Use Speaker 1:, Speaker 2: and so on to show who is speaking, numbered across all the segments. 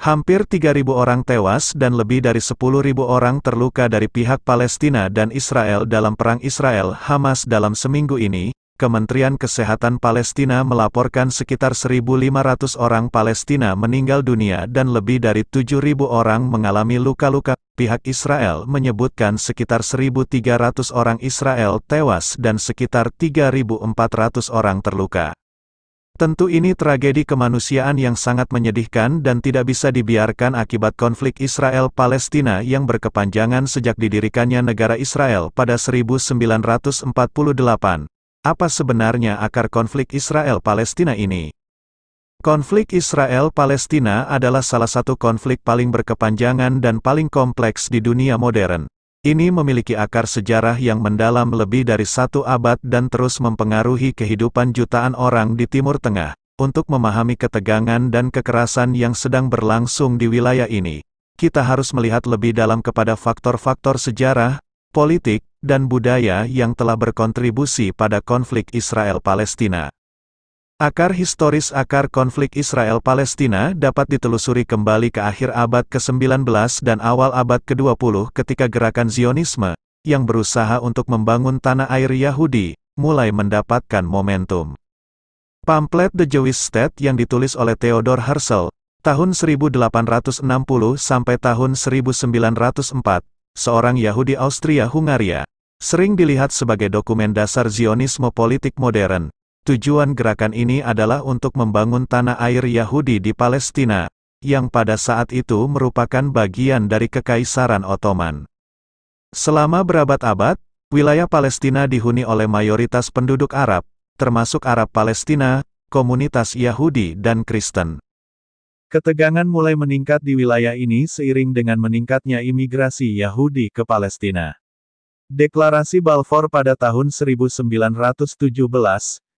Speaker 1: Hampir 3.000 orang tewas dan lebih dari 10.000 orang terluka dari pihak Palestina dan Israel dalam perang Israel-Hamas dalam seminggu ini. Kementerian Kesehatan Palestina melaporkan sekitar 1.500 orang Palestina meninggal dunia dan lebih dari 7.000 orang mengalami luka-luka. Pihak Israel menyebutkan sekitar 1.300 orang Israel tewas dan sekitar 3.400 orang terluka. Tentu ini tragedi kemanusiaan yang sangat menyedihkan dan tidak bisa dibiarkan akibat konflik Israel-Palestina yang berkepanjangan sejak didirikannya negara Israel pada 1948. Apa sebenarnya akar konflik Israel-Palestina ini? Konflik Israel-Palestina adalah salah satu konflik paling berkepanjangan dan paling kompleks di dunia modern. Ini memiliki akar sejarah yang mendalam lebih dari 1 abad dan terus mempengaruhi kehidupan jutaan orang di Timur Tengah. Untuk memahami ketegangan dan kekerasan yang sedang berlangsung di wilayah ini, kita harus melihat lebih dalam kepada faktor-faktor sejarah, politik, dan budaya yang telah berkontribusi pada konflik Israel-Palestina. Akar historis konflik Israel-Palestina dapat ditelusuri kembali ke akhir abad ke-19 dan awal abad ke-20 ketika gerakan Zionisme, yang berusaha untuk membangun tanah air Yahudi, mulai mendapatkan momentum. Pamflet The Jewish State yang ditulis oleh Theodor Herzl, tahun 1860 sampai tahun 1904, seorang Yahudi Austria-Hungaria, sering dilihat sebagai dokumen dasar Zionisme politik modern. Tujuan gerakan ini adalah untuk membangun tanah air Yahudi di Palestina, yang pada saat itu merupakan bagian dari Kekaisaran Ottoman. Selama berabad-abad, wilayah Palestina dihuni oleh mayoritas penduduk Arab, termasuk Arab Palestina, komunitas Yahudi dan Kristen. Ketegangan mulai meningkat di wilayah ini seiring dengan meningkatnya imigrasi Yahudi ke Palestina. Deklarasi Balfour pada tahun 1917,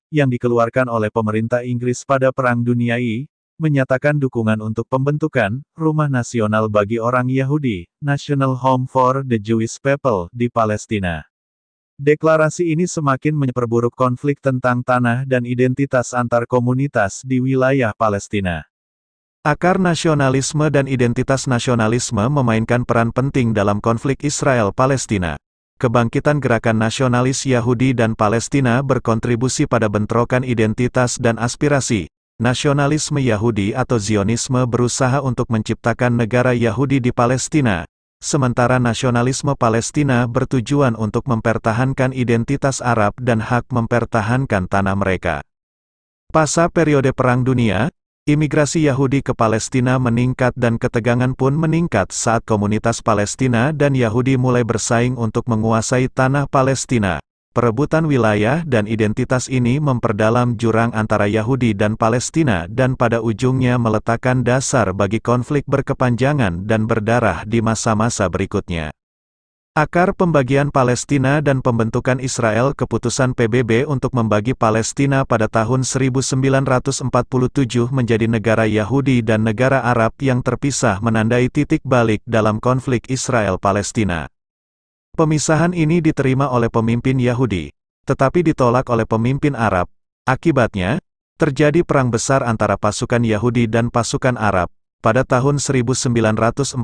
Speaker 1: yang dikeluarkan oleh pemerintah Inggris pada Perang Dunia I, menyatakan dukungan untuk pembentukan Rumah Nasional bagi Orang Yahudi, National Home for the Jewish People, di Palestina. Deklarasi ini semakin memperburuk konflik tentang tanah dan identitas antar komunitas di wilayah Palestina. Akar nasionalisme dan identitas nasionalisme memainkan peran penting dalam konflik Israel-Palestina. Kebangkitan gerakan nasionalis Yahudi dan Palestina berkontribusi pada bentrokan identitas dan aspirasi. Nasionalisme Yahudi atau Zionisme berusaha untuk menciptakan negara Yahudi di Palestina, sementara nasionalisme Palestina bertujuan untuk mempertahankan identitas Arab dan hak mempertahankan tanah mereka. Pasca periode Perang Dunia, imigrasi Yahudi ke Palestina meningkat dan ketegangan pun meningkat saat komunitas Palestina dan Yahudi mulai bersaing untuk menguasai tanah Palestina. Perebutan wilayah dan identitas ini memperdalam jurang antara Yahudi dan Palestina dan pada ujungnya meletakkan dasar bagi konflik berkepanjangan dan berdarah di masa-masa berikutnya. Akar pembagian Palestina dan pembentukan Israel. Keputusan PBB untuk membagi Palestina pada tahun 1947 menjadi negara Yahudi dan negara Arab yang terpisah menandai titik balik dalam konflik Israel-Palestina. Pemisahan ini diterima oleh pemimpin Yahudi, tetapi ditolak oleh pemimpin Arab. Akibatnya, terjadi perang besar antara pasukan Yahudi dan pasukan Arab. Pada tahun 1948,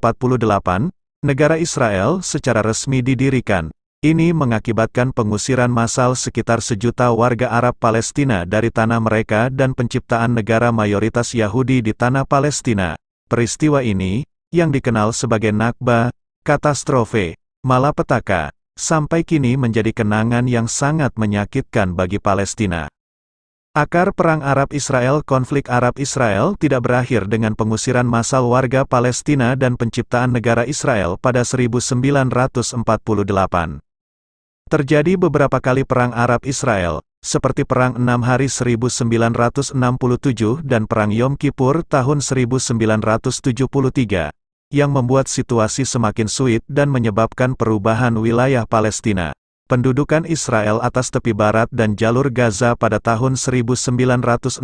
Speaker 1: negara Israel secara resmi didirikan. Ini mengakibatkan pengusiran massal sekitar 1 juta warga Arab Palestina dari tanah mereka dan penciptaan negara mayoritas Yahudi di tanah Palestina. Peristiwa ini, yang dikenal sebagai Nakba, katastrofe, malapetaka, sampai kini menjadi kenangan yang sangat menyakitkan bagi Palestina. Akar Perang Arab-Israel. Konflik Arab-Israel tidak berakhir dengan pengusiran massal warga Palestina dan penciptaan negara Israel pada 1948. Terjadi beberapa kali Perang Arab-Israel, seperti Perang 6 Hari 1967 dan Perang Yom Kippur tahun 1973, yang membuat situasi semakin sulit dan menyebabkan perubahan wilayah Palestina. Pendudukan Israel atas tepi barat dan jalur Gaza pada tahun 1967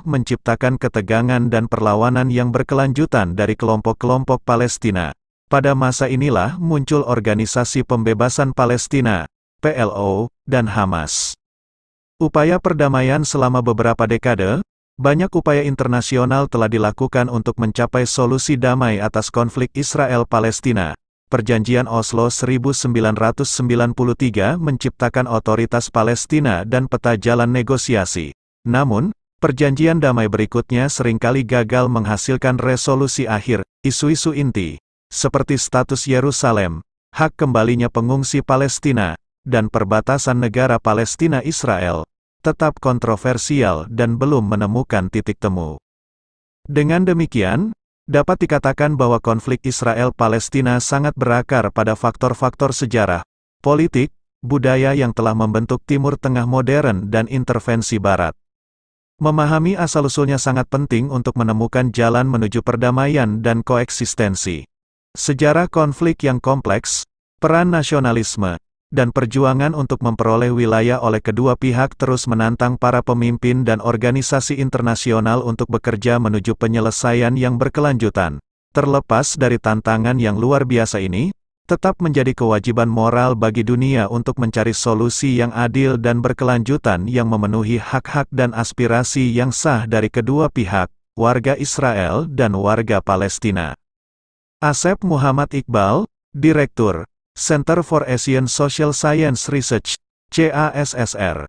Speaker 1: menciptakan ketegangan dan perlawanan yang berkelanjutan dari kelompok-kelompok Palestina. Pada masa inilah muncul Organisasi Pembebasan Palestina, PLO, dan Hamas. Upaya perdamaian selama beberapa dekade, Banyak upaya internasional telah dilakukan untuk mencapai solusi damai atas konflik Israel-Palestina. Perjanjian Oslo 1993 menciptakan otoritas Palestina dan peta jalan negosiasi. Namun, perjanjian damai berikutnya seringkali gagal menghasilkan resolusi akhir. Isu-isu inti, seperti status Yerusalem, hak kembalinya pengungsi Palestina, dan perbatasan negara Palestina-Israel, tetap kontroversial dan belum menemukan titik temu. Dengan demikian, dapat dikatakan bahwa konflik Israel-Palestina sangat berakar pada faktor-faktor sejarah, politik, budaya yang telah membentuk Timur Tengah modern dan intervensi Barat. Memahami asal-usulnya sangat penting untuk menemukan jalan menuju perdamaian dan koeksistensi. Sejarah konflik yang kompleks, peran nasionalisme, dan perjuangan untuk memperoleh wilayah oleh kedua pihak terus menantang para pemimpin dan organisasi internasional untuk bekerja menuju penyelesaian yang berkelanjutan. Terlepas dari tantangan yang luar biasa ini, tetap menjadi kewajiban moral bagi dunia untuk mencari solusi yang adil dan berkelanjutan yang memenuhi hak-hak dan aspirasi yang sah dari kedua pihak, warga Israel dan warga Palestina. Asep Muhammad Iqbal, Direktur Center for Asian Social Science Research, CASSR.